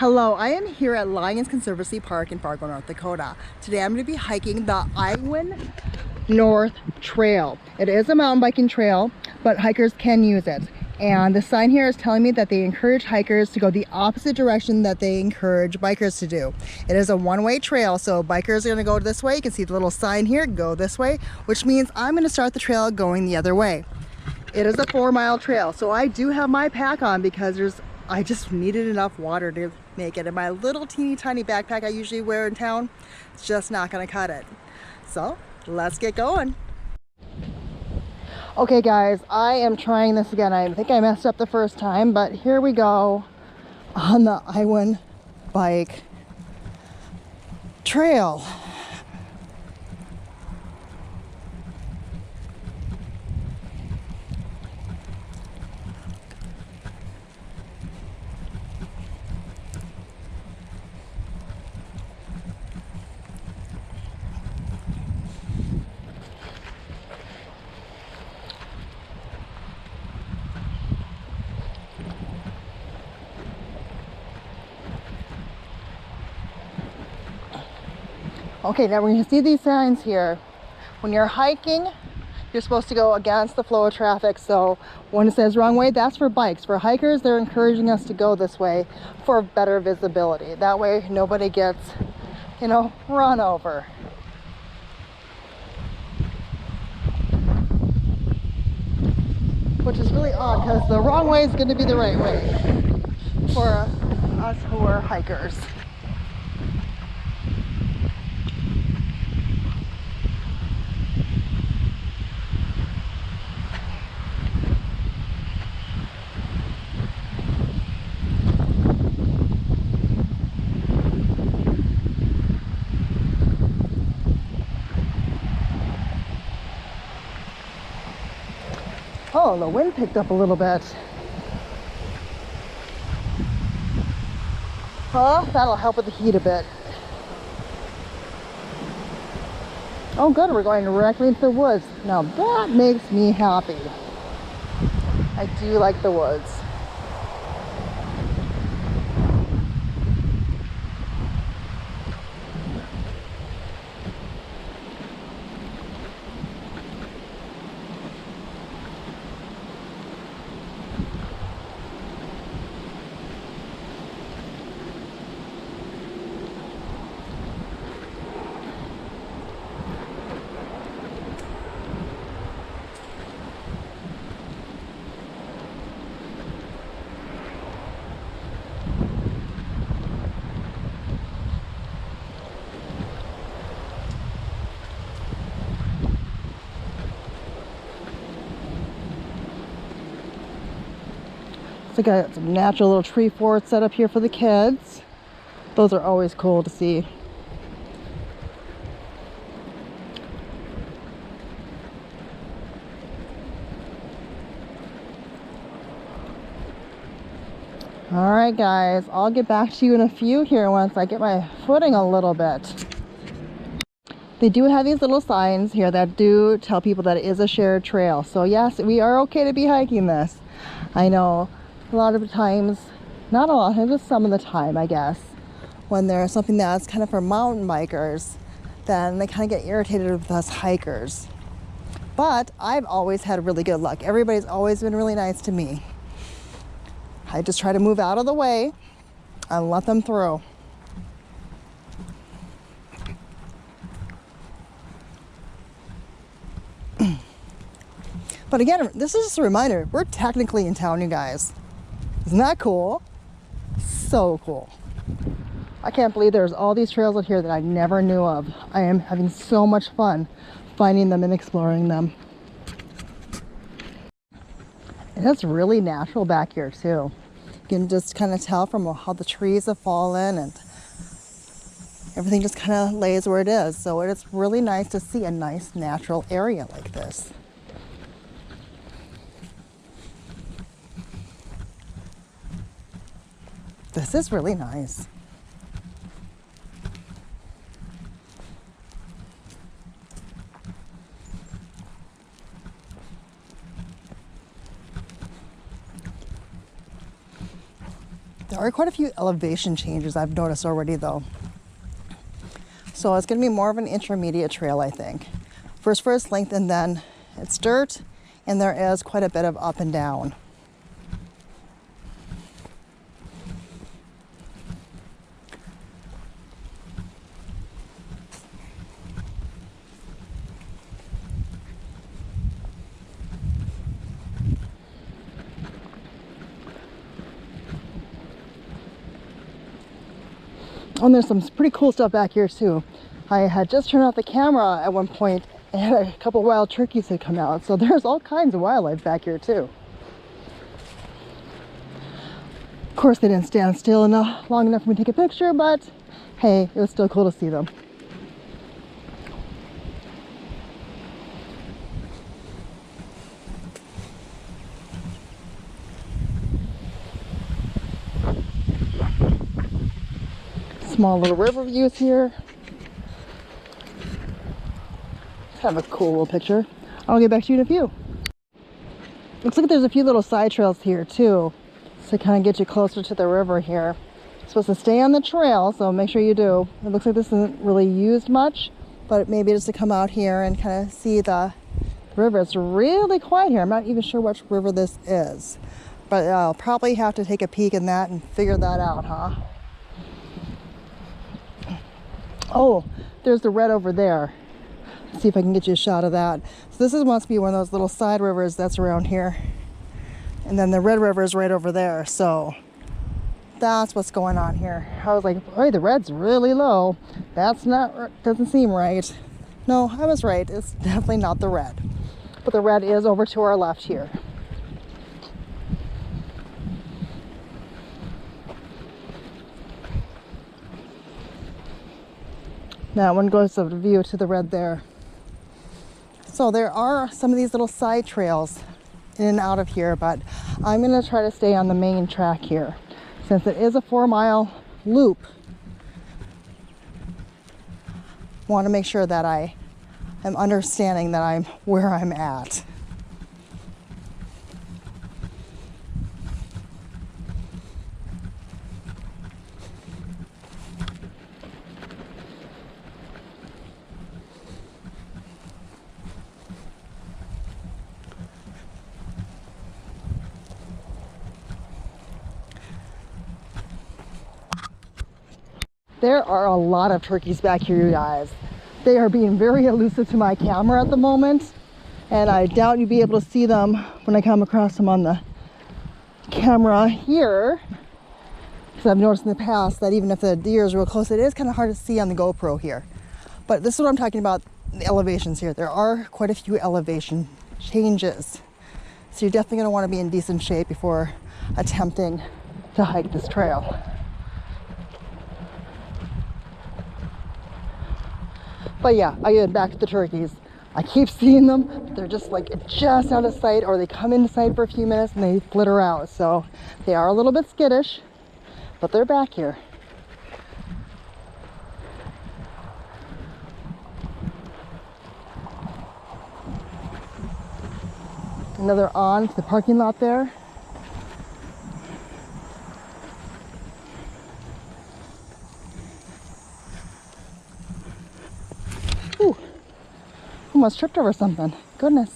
Hello, I am here at Lions Conservatory Park in Fargo, North Dakota. Today I'm going to be hiking the Iwen North Trail. It is a mountain biking trail, but hikers can use it. And the sign here is telling me that they encourage hikers to go the opposite direction that they encourage bikers to do. It is a one-way trail, so bikers are going to go this way. You can see the little sign here, go this way, which means I'm going to start the trail going the other way. It is a 4-mile trail, so I do have my pack on because I just needed enough water to make it. And my little teeny tiny backpack I usually wear in town, it's just not gonna cut it. So let's get going. Okay guys, I am trying this again. I think I messed up the first time, but here we go on the Iwen bike trail. Okay, now we're going to see these signs here. When you're hiking, you're supposed to go against the flow of traffic. So when it says wrong way, that's for bikes. For hikers, they're encouraging us to go this way for better visibility. That way nobody gets, run over. Which is really odd because the wrong way is going to be the right way for us who are hikers. Oh, the wind picked up a little bit. Huh? That'll help with the heat a bit. Oh good, we're going directly into the woods. Now that makes me happy. I do like the woods. So got some natural little tree fort set up here for the kids. Those are always cool to see. All right guys, I'll get back to you in a few here once I get my footing a little bit. They do have these little signs here that do tell people that it is a shared trail. So yes, we are okay to be hiking this. I know a lot of times, not a lot, just some of the time I guess, when there's something that's kind of for mountain bikers, then they kind of get irritated with us hikers. But I've always had really good luck. Everybody's always been really nice to me. I just try to move out of the way and let them through. But again, this is just a reminder, we're technically in town, you guys. Isn't that cool? So cool. I can't believe there's all these trails out here that I never knew of. I am having so much fun finding them and exploring them. And it's really natural back here too. You can just kind of tell from how the trees have fallen and everything just kind of lays where it is. So it's really nice to see a nice natural area like this. This is really nice. There are quite a few elevation changes I've noticed already though. So it's going to be more of an intermediate trail, I think. First for its length, and then it's dirt, and there is quite a bit of up and down. Oh, and there's some pretty cool stuff back here too. I had just turned off the camera at one point and a couple wild turkeys had come out. So there's all kinds of wildlife back here too. Of course, they didn't stand still long enough for me to take a picture, but hey, it was still cool to see them. Small little river views here. Kind of a cool little picture. I'll get back to you in a few. Looks like there's a few little side trails here too, to kind of get you closer to the river here. You're supposed to stay on the trail, so make sure you do. It looks like this isn't really used much, but maybe just to come out here and kind of see the river. It's really quiet here. I'm not even sure which river this is, but I'll probably have to take a peek in that and figure that out, huh? Oh, there's the red over there. Let's see if I can get you a shot of that. So this must be one of those little side rivers that's around here. And then the red river is right over there. So that's what's going on here. I was like, boy, the red's really low. That's not, doesn't seem right. No, I was right. It's definitely not the red. But the red is over to our left here. That one goes of the view to the red there. So there are some of these little side trails in and out of here, but I'm going to try to stay on the main track here since it is a 4-mile loop. Want to make sure that I am understanding that I'm where I'm at. There are a lot of turkeys back here, you guys. They are being very elusive to my camera at the moment, and I doubt you'll be able to see them when I come across them on the camera here. Because I've noticed in the past that even if the deer is real close, it is kind of hard to see on the GoPro here. But this is what I'm talking about, the elevations here. There are quite a few elevation changes. So you're definitely going to want to be in decent shape before attempting to hike this trail. But yeah, again, back to the turkeys. I keep seeing them, but they're just like just out of sight, or they come into sight for a few minutes and they flitter out. So they are a little bit skittish, but they're back here. Another on to the parking lot there. Ooh, almost tripped over something. Goodness.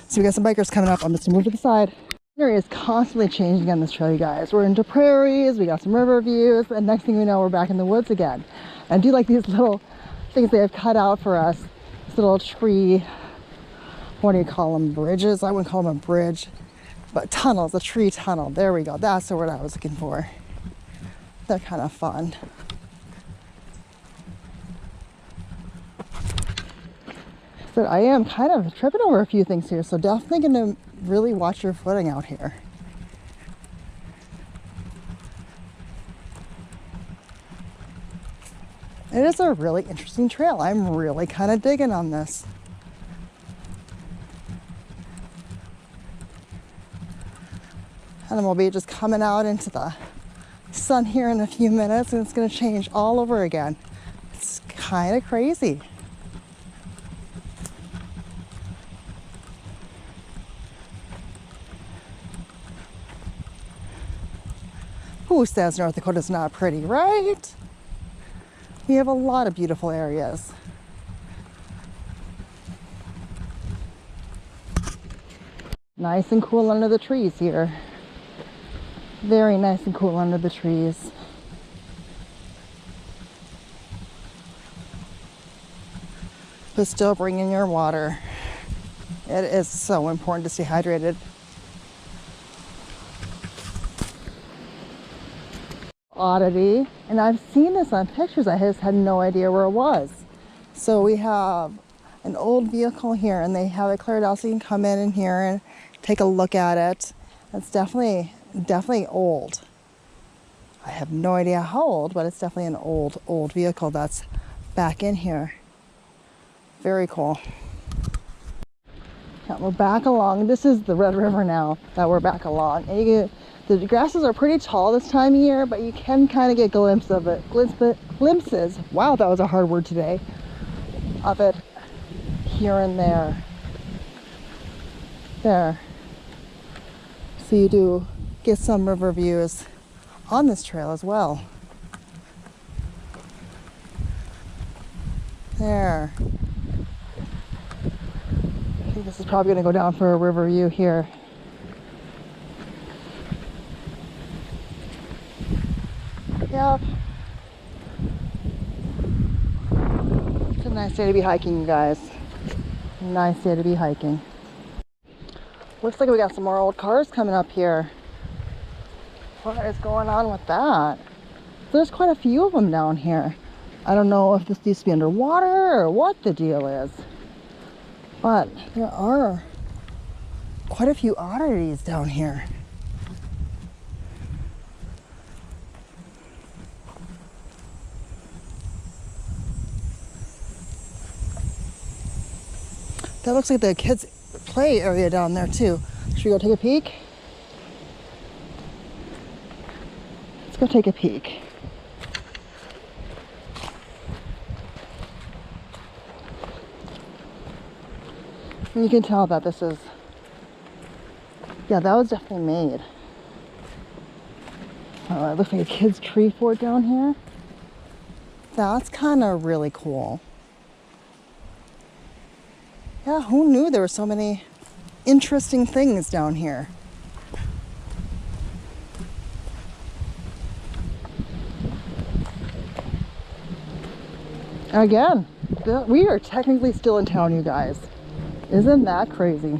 So we got some bikers coming up. I'm just gonna move to the side. The area is constantly changing on this trail, you guys. We're into Prairies, we got some river views, and next thing we know, we're back in the woods again. I do like these little things they have cut out for us. This little tree, what do you call them? Bridges? I wouldn't call them a bridge, but tunnels, a tree tunnel. There we go. That's the word I was looking for. They're kind of fun. But I am kind of tripping over a few things here, so definitely going to really watch your footing out here. It is a really interesting trail. I'm really kind of digging on this. And then we'll be just coming out into the sun here in a few minutes, and it's going to change all over again. It's kind of crazy. Who says North Dakota's not pretty, right? We have a lot of beautiful areas. Nice and cool under the trees here. Very nice and cool under the trees. But still bring in your water. It is so important to stay hydrated. Oddity, and I've seen this on pictures. I just had no idea where it was. So we have an old vehicle here, and they have it cleared out so you can come in here and take a look at it. It's definitely old. I have no idea how old, but it's definitely an old vehicle that's back in here. Very cool. Yeah, we're back along. This is the Red River now that we're back along. And the grasses are pretty tall this time of year, but you can kind of get glimpses of it. Glimpses. Wow, that was a hard word today. Of it here and there. There. So you do get some river views on this trail as well. There. I think this is probably going to go down for a river view here. Yep. It's a nice day to be hiking, you guys. Nice day to be hiking. Looks like we got some more old cars coming up here. What is going on with that? There's quite a few of them down here. I don't know if this used to be underwater or what the deal is. But there are quite a few oddities down here. That looks like the kids' play area down there too. Should we go take a peek? Let's go take a peek. And you can tell that this is, yeah, that was definitely made. Oh, it looks like a kid's tree fort down here. That's kind of really cool. Yeah, who knew there were so many interesting things down here? Again, we are technically still in town, you guys. Isn't that crazy?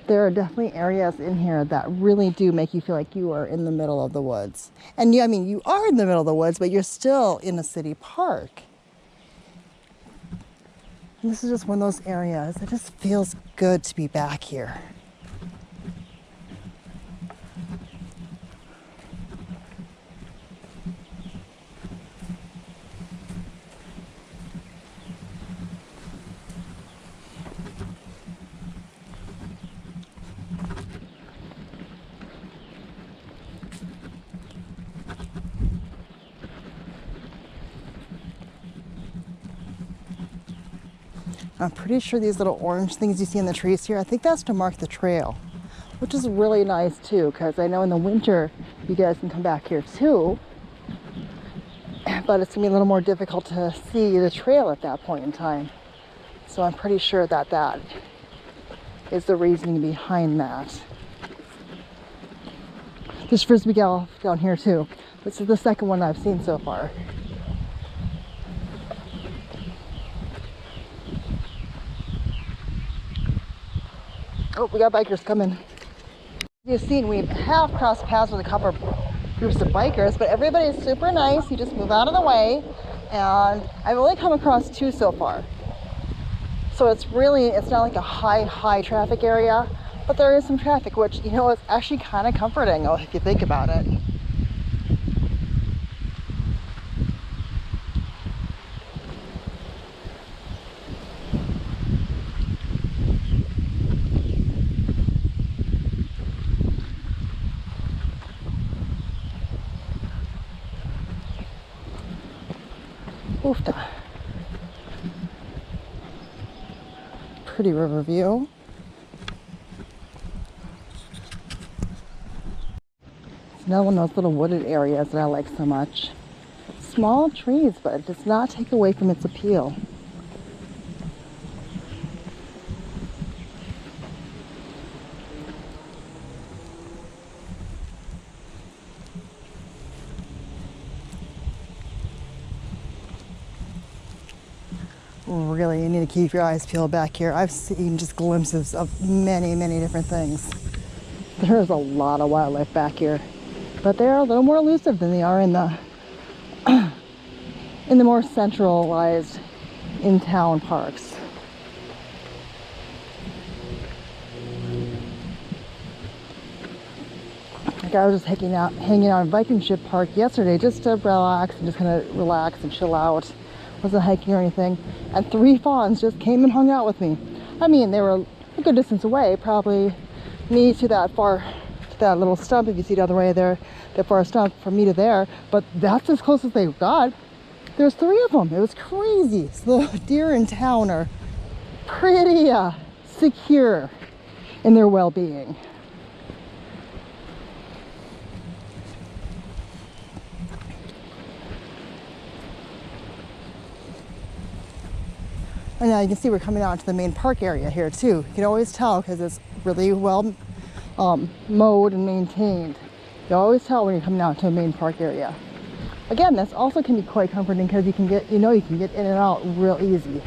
There are definitely areas in here that really do make you feel like you are in the middle of the woods. And I mean, you are in the middle of the woods, but you're still in a city park. And this is just one of those areas. It just feels good to be back here. I'm pretty sure these little orange things you see in the trees here, I think that's to mark the trail, which is really nice too, because I know in the winter you guys can come back here too, but it's gonna be a little more difficult to see the trail at that point in time. So I'm pretty sure that that is the reasoning behind that. There's frisbee golf down here too. This is the second one I've seen so far. Oh, we got bikers coming. You've seen we have crossed paths with a couple of groups of bikers, but everybody's super nice. You just move out of the way. And I've only come across two so far. So it's not like a high traffic area, but there is some traffic, which, you know, it's actually kind of comforting if you think about it. Oofta. Pretty river view. It's another one of those little wooded areas that I like so much. Small trees, but it does not take away from its appeal. Really, you need to keep your eyes peeled back here. I've seen just glimpses of many, many different things. There's a lot of wildlife back here, but they're a little more elusive than they are in the in the more centralized in-town parks. Like I was just hanging out in Viking Ship Park yesterday just to relax and just kind of relax and chill out. Wasn't hiking or anything, and 3 fawns just came and hung out with me. I mean, they were a good distance away, probably me to that little stump, if you see the other way there, that far stump from me to there, but that's as close as they got. There's 3 of them. It was crazy. So the deer in town are pretty secure in their well-being. And now you can see we're coming out to the main park area here too. You can always tell because it's really well mowed and maintained. You always tell when you're coming out to a main park area. Again, this also can be quite comforting because you can get in and out real easy.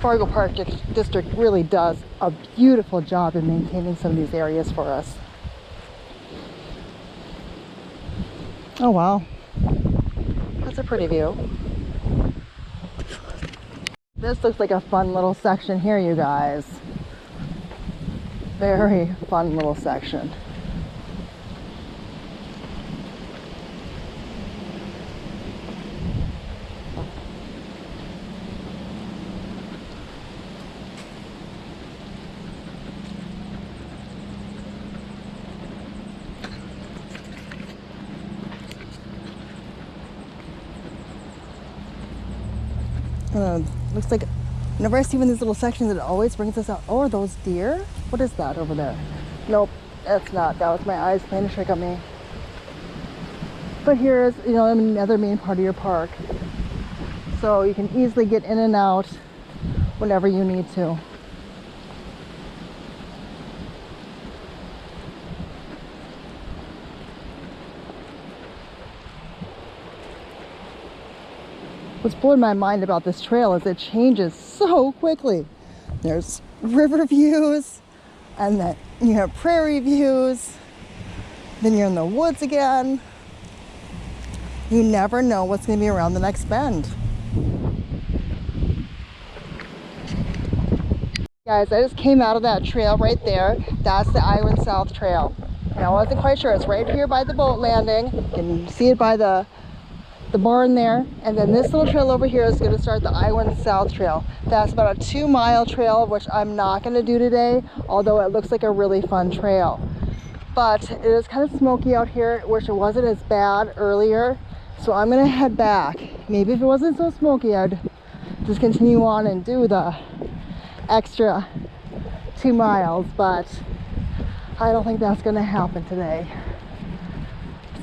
Fargo Park District really does a beautiful job in maintaining some of these areas for us. Oh wow. That's a pretty view. This looks like a fun little section here, you guys. Very fun little section. Looks like whenever I see one of these little sections, it always brings us out. Oh, are those deer? What is that over there? Nope, that's not. That was my eyes playing a trick on me. But here's, another main part of your park. So you can easily get in and out whenever you need to. What's blowing my mind about this trail is it changes so quickly. There's river views, and then you have prairie views, then you're in the woods again. You never know what's going to be around the next bend. Guys, I just came out of that trail right there. That's the Iwen South Trail. And I wasn't quite sure. It's right here by the boat landing. You can see it by the barn there, and then this little trail over here is going to start the Iwen South Trail. That's about a 2-mile trail, which I'm not going to do today, although it looks like a really fun trail. But it is kind of smoky out here, which it wasn't as bad earlier, so I'm going to head back. Maybe if it wasn't so smoky, I'd just continue on and do the extra 2 miles, but I don't think that's going to happen today.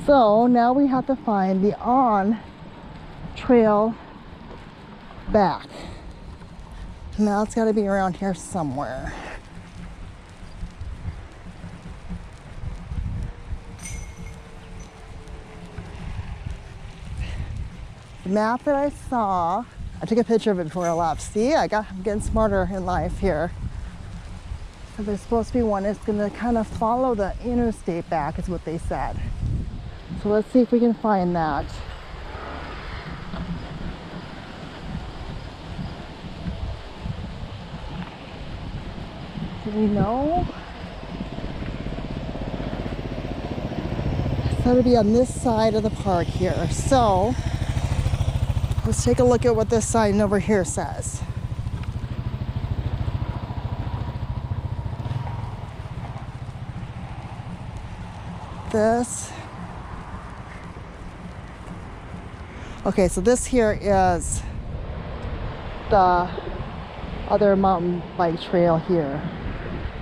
So now we have to find the on-trail back. Now it's got to be around here somewhere. The map that I saw, I took a picture of it before I left. See, I'm getting smarter in life here. So there's supposed to be one that's going to kind of follow the interstate back, is what they said. So let's see if we can find that. Do we know? It's got to be on this side of the park here. So let's take a look at what this sign over here says. This Okay, so this here is the other mountain bike trail here.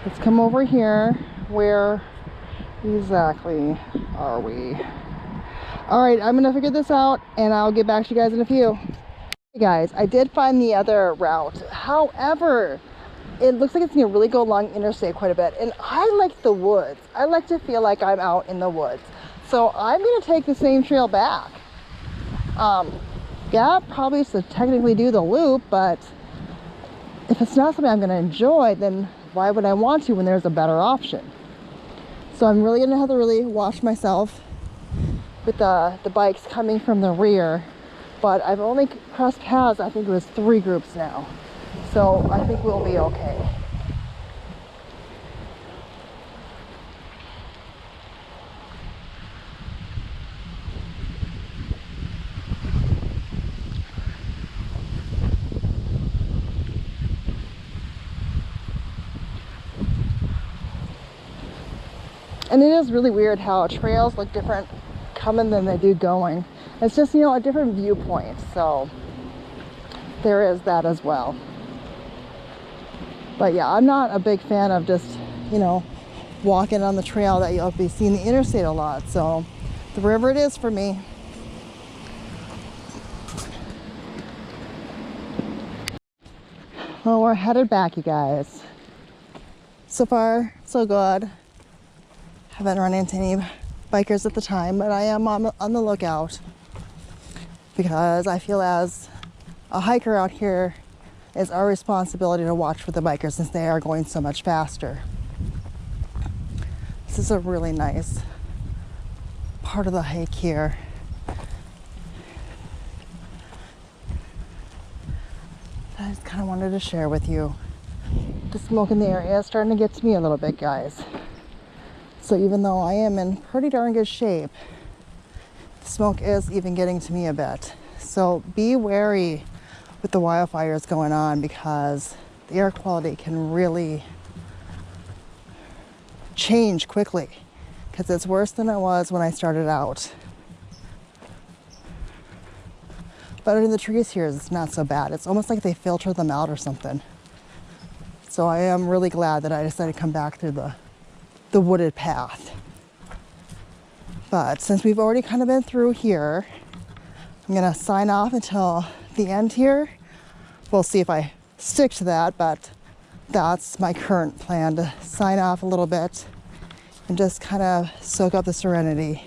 Let's come over here. Where exactly are we? All right, I'm gonna figure this out and I'll get back to you guys in a few. Hey guys, I did find the other route. However, it looks like it's gonna really go along interstate quite a bit, and I like the woods. I like to feel like I'm out in the woods. So I'm gonna take the same trail back. Yeah, probably to technically do the loop, but if it's not something I'm gonna enjoy, then why would I want to when there's a better option? So I'm really gonna have to really watch myself with the bikes coming from the rear. But I've only crossed paths, I think it was 3 groups now. So I think we'll be okay. And it is really weird how trails look different coming than they do going. It's just, you know, a different viewpoint. So there is that as well. But yeah, I'm not a big fan of just, you know, walking on the trail that you'll be seeing the interstate a lot. So the river it is for me. Well, we're headed back, you guys. So far, so good. Haven't run into any bikers at the time, but I am on the lookout because I feel as a hiker out here, it's our responsibility to watch for the bikers since they are going so much faster. This is a really nice part of the hike here. I just kind of wanted to share with you. The smoke in the area is starting to get to me a little bit, guys. So even though I am in pretty darn good shape, the smoke is even getting to me a bit. So be wary with the wildfires going on because the air quality can really change quickly because it's worse than it was when I started out. But under the trees here, it's not so bad. It's almost like they filter them out or something. So I am really glad that I decided to come back through the wooded path. But since we've already kind of been through here, I'm gonna sign off until the end here. We'll see if I stick to that, but that's my current plan, to sign off a little bit and just kind of soak up the serenity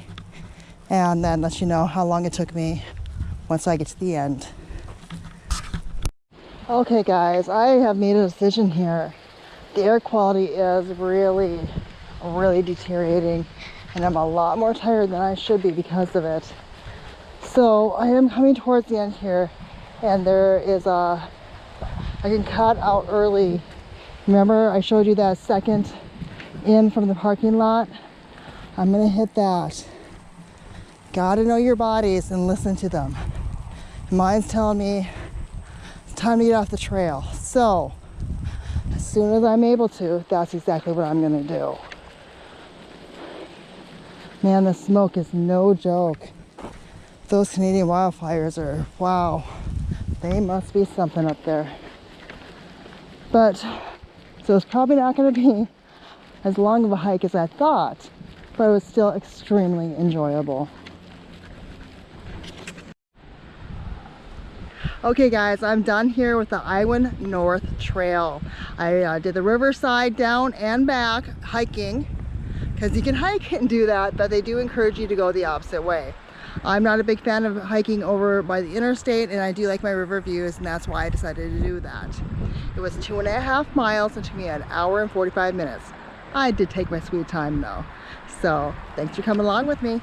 and then let you know how long it took me once I get to the end. Okay guys, I have made a decision here. The air quality is really deteriorating and I'm a lot more tired than I should be because of it. So I am coming towards the end here and there is I can cut out early. Remember I showed you that second in from the parking lot? I'm gonna hit that. Gotta know your bodies and listen to them. Mine's telling me it's time to get off the trail. So as soon as I'm able to, that's exactly what I'm gonna do. Man, the smoke is no joke. Those Canadian wildfires are, wow, they must be something up there. But, so it's probably not gonna be as long of a hike as I thought, but it was still extremely enjoyable. Okay guys, I'm done here with the Iwen North Trail. I did the riverside down and back hiking, because you can hike and do that, but they do encourage you to go the opposite way. I'm not a big fan of hiking over by the interstate, and I do like my river views, and that's why I decided to do that. It was 2.5 miles and took me 1 hour and 45 minutes. I did take my sweet time though. So thanks for coming along with me.